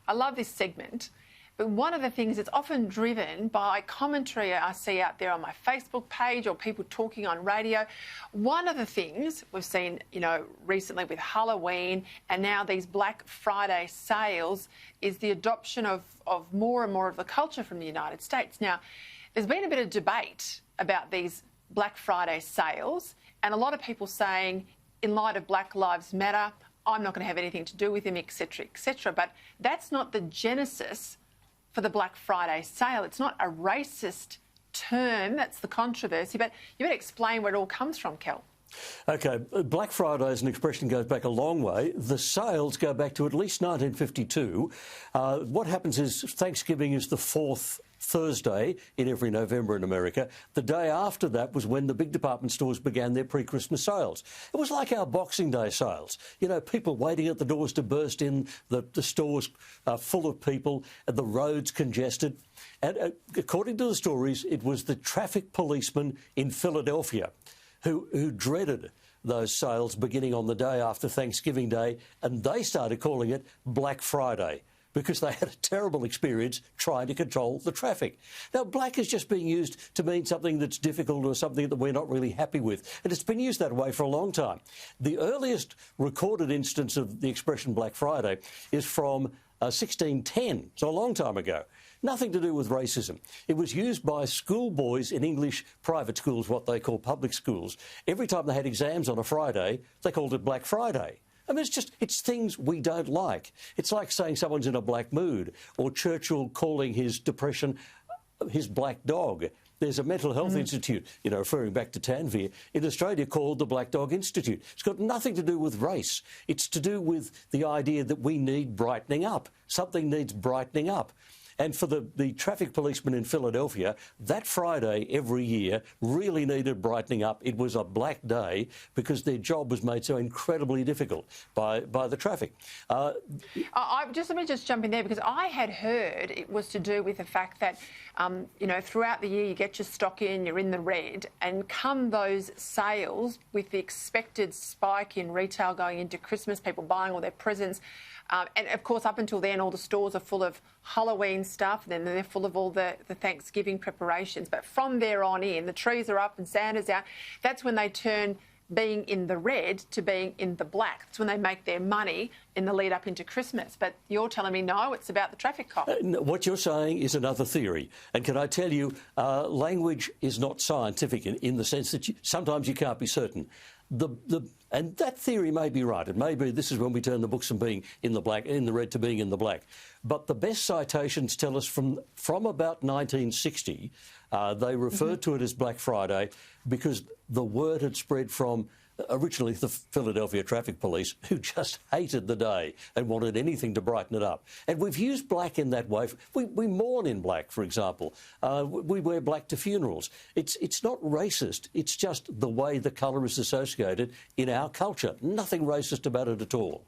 I love this segment, but one of the things it's often driven by commentary I see out there on my Facebook page or people talking on radio. One of the things we've seen, recently with Halloween and now these Black Friday sales is the adoption of more and more of the culture from the United States. Now, there's been a bit of debate about these Black Friday sales and a lot of people saying, in light of Black Lives Matter, I'm not going to have anything to do with them, etc., etc. But that's not the genesis for the Black Friday sale. It's not a racist term, that's the controversy, but you better explain where it all comes from, Kel. OK, Black Friday as an expression goes back a long way. The sales go back to at least 1952. What happens is Thanksgiving is the fourth Thursday in every November in America. The day after that was when the big department stores began their pre-Christmas sales. It was like our Boxing Day sales. People waiting at the doors to burst in, the stores full of people, and the roads congested. And according to the stories, it was the traffic policeman in Philadelphia who dreaded those sales beginning on the day after Thanksgiving Day, and they started calling it Black Friday, because they had a terrible experience trying to control the traffic. Now, black is just being used to mean something that's difficult or something that we're not really happy with, and it's been used that way for a long time. The earliest recorded instance of the expression Black Friday is from 1610, so a long time ago. Nothing to do with racism. It was used by schoolboys in English private schools, what they call public schools. Every time they had exams on a Friday, they called it Black Friday. I mean, it's things we don't like. It's like saying someone's in a black mood, or Churchill calling his depression his black dog. There's a mental health institute, referring back to Tanvir, in Australia called the Black Dog Institute. It's got nothing to do with race. It's to do with the idea that we need brightening up. Something needs brightening up. And for the traffic policeman in Philadelphia, that Friday every year really needed brightening up. It was a black day because their job was made so incredibly difficult by the traffic. Let me just jump in there, because I had heard it was to do with the fact that, throughout the year you get your stock in, you're in the red, and come those sales with the expected spike in retail going into Christmas, people buying all their presents, and of course up until then all the stores are full of Halloween stuff, and then they're full of all the Thanksgiving preparations. But from there on in, the trees are up and Santa's out. That's when they turn being in the red to being in the black. That's when they make their money in the lead up into Christmas. But you're telling me, no, it's about the traffic cop. What you're saying is another theory. And can I tell you, language is not scientific in the sense that sometimes you can't be certain. And that theory may be right. It may be this is when we turn the books from being in the red to being in the black. But the best citations tell us from about 1960, they referred to it as Black Friday because the word had spread from originally the Philadelphia Traffic Police, who just hated the day and wanted anything to brighten it up. And we've used black in that way. We mourn in black, for example. We wear black to funerals. It's not racist. It's just the way the colour is associated in our culture. Nothing racist about it at all.